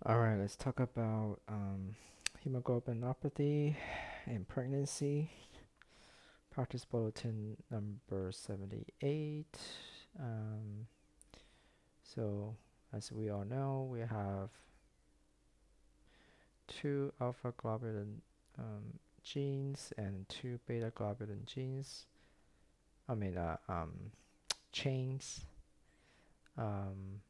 All right, let's talk about hemoglobinopathy in pregnancy. Practice bulletin number 78. Um, so, as we all know, we have two alpha globulin genes and two beta globulin genes. I mean, chains. Um,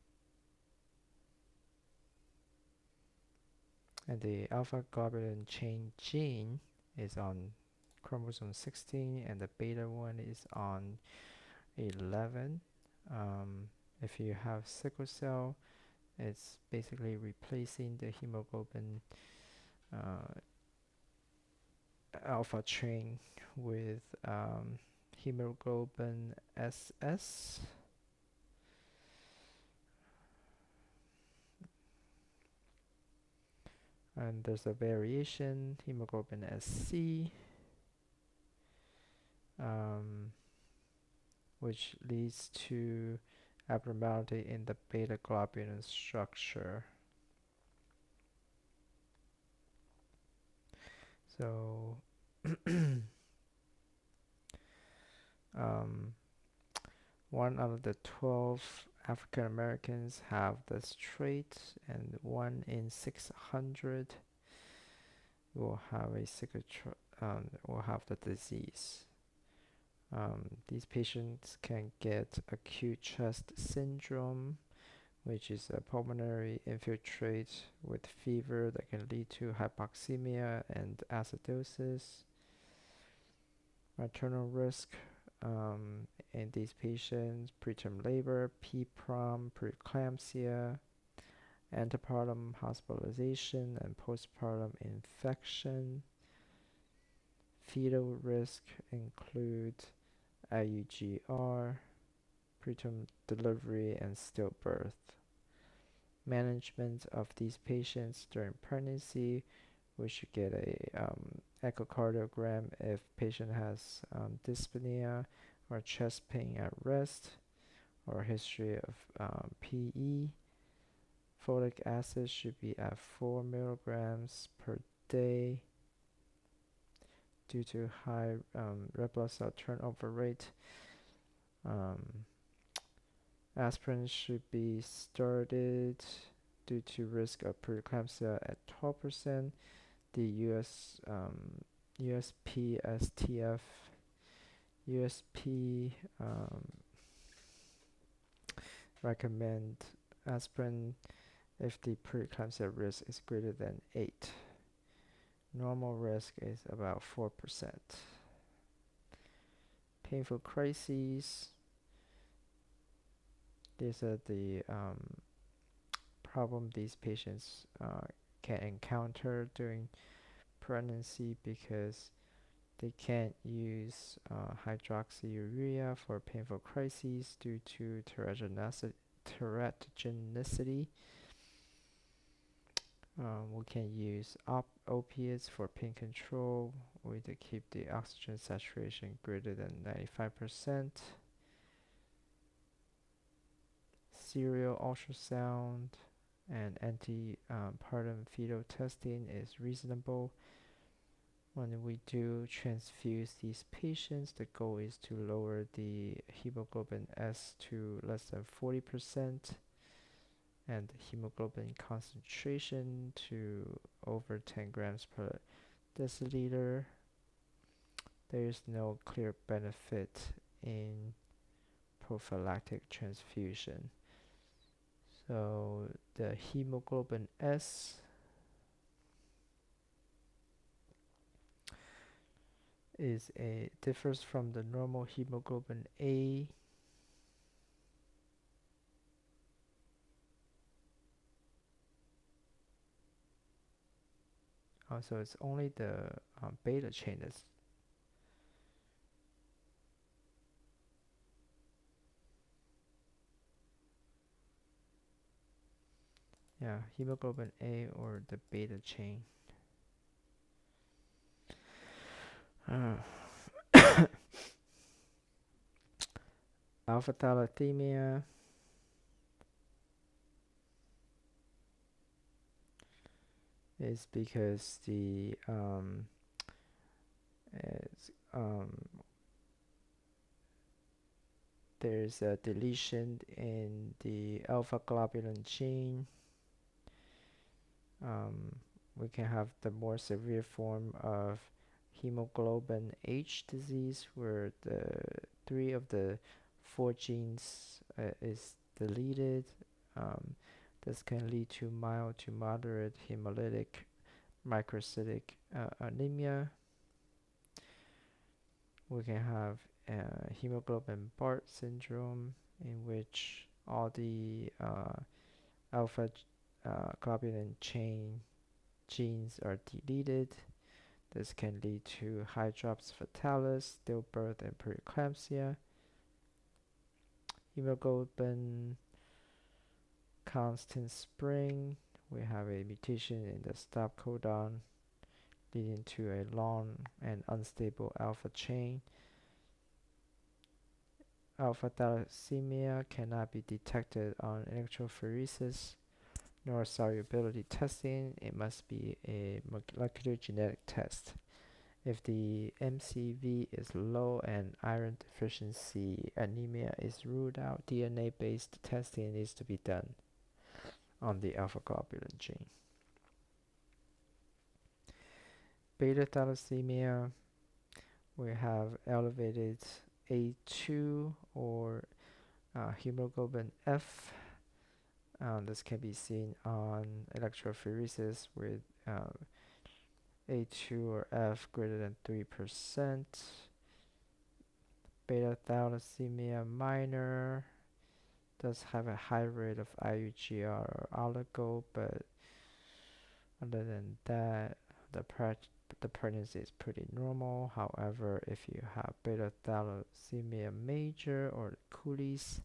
and the alpha globulin chain gene is on chromosome 16, and the beta one is on 11. Um, if you have sickle cell, it's basically replacing the hemoglobin uh, alpha chain with hemoglobin SS. And there's a variation, hemoglobin SC, um, which leads to abnormality in the beta globulin structure. So, um, one out of the 12 African Americans have this trait, and 1 in 600 will have will have the disease. These patients can get acute chest syndrome, which is a pulmonary infiltrate with fever that can lead to hypoxemia and acidosis. Maternal risk in these patients: preterm labor, PPROM, preeclampsia, antepartum hospitalization, and postpartum infection. Fetal risk include IUGR, preterm delivery, and stillbirth. Management of these patients during pregnancy: we should get a echocardiogram if patient has dyspnea or chest pain at rest, or history of PE. Folic acid should be at 4 milligrams per day. Due to high red blood cell turnover rate, aspirin should be started due to risk of preeclampsia at 12%. The USPSTF USP recommend aspirin if the preeclampsia risk is greater than 8. Normal risk is about 4%. Painful crises. These are the problem these patients can encounter during pregnancy because they can't use hydroxyurea for painful crises due to teratogenicity. We can use opiates for pain control with to keep the oxygen saturation greater than 95%. Serial ultrasound and antepartum fetal testing is reasonable. When we do transfuse these patients, the goal is to lower the hemoglobin S to less than 40% and hemoglobin concentration to over 10 grams per deciliter. There is no clear benefit in prophylactic transfusion. So the hemoglobin S differs from the normal hemoglobin A. So it's only the beta chain that's hemoglobin A or the beta chain. Uh, Alpha thalassemia. is because it's, there's a deletion in the alpha globulin gene. Um, we can have the more severe form of hemoglobin H disease, where the 3 of the 4 genes is deleted. Um, this can lead to mild to moderate hemolytic microcytic anemia. We can have hemoglobin Bart syndrome, in which all the alpha globulin chain genes are deleted. This can lead to hydrops fatalis, stillbirth, and preeclampsia. Hemoglobin constant spring, we have a mutation in the stop codon leading to a long and unstable alpha chain. Alpha thalassemia cannot be detected on electrophoresis nor solubility testing. It must be a molecular genetic test. If the MCV is low and iron deficiency anemia is ruled out, DNA-based testing needs to be done on the alpha globulin gene. Beta thalassemia, we have elevated A2 or hemoglobin F. This can be seen on electrophoresis with A2 or F greater than 3%. Beta thalassemia minor does have a high rate of IUGR or oligo, but other than that, the pregnancy is pretty normal. However, if you have beta thalassemia major or Cooley's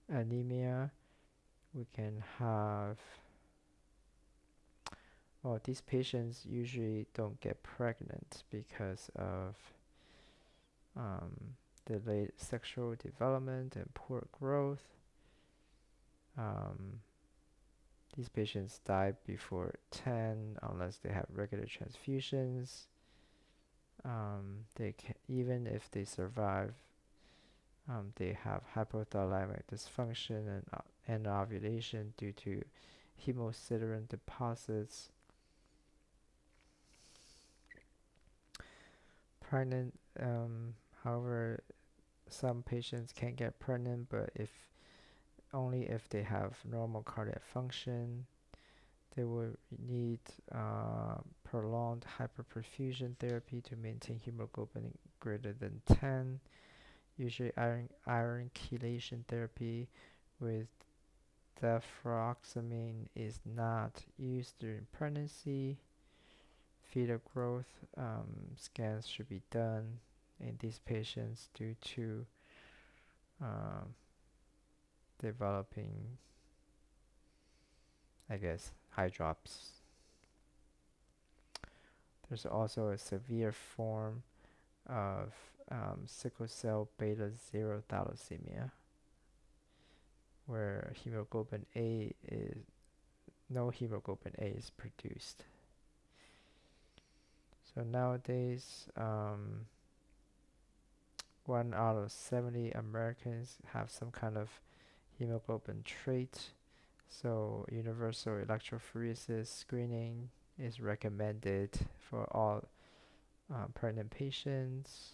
anemia, we can have, well, these patients usually don't get pregnant because of delayed sexual development and poor growth. These patients die before 10 unless they have regular transfusions. Even if they survive, they have hypothalamic dysfunction and ovulation due to hemosiderin deposits. Pregnant, however, some patients can get pregnant, but only if they have normal cardiac function. They will need prolonged hyperperfusion therapy to maintain hemoglobin greater than 10. Usually iron chelation therapy with deferoxamine is not used during pregnancy. Fetal growth scans should be done in these patients due to developing, I guess, hydrops. There's also a severe form of sickle cell beta 0 thalassemia, where no hemoglobin A is produced. So nowadays, 1 out of 70 Americans have some kind of hemoglobin trait. So universal electrophoresis screening is recommended for all pregnant patients.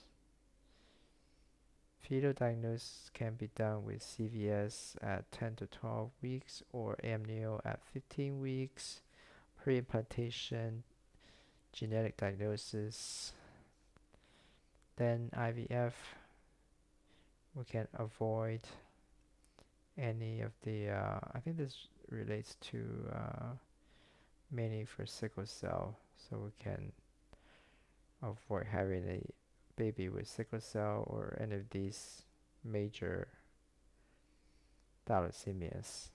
Fetal diagnosis can be done with CVS at 10 to 12 weeks or amnio at 15 weeks. Pre-implantation genetic diagnosis. Then IVF. We can avoid any of the, I think this relates to mainly for sickle cell, so we can avoid having a baby with sickle cell or any of these major thalassemias.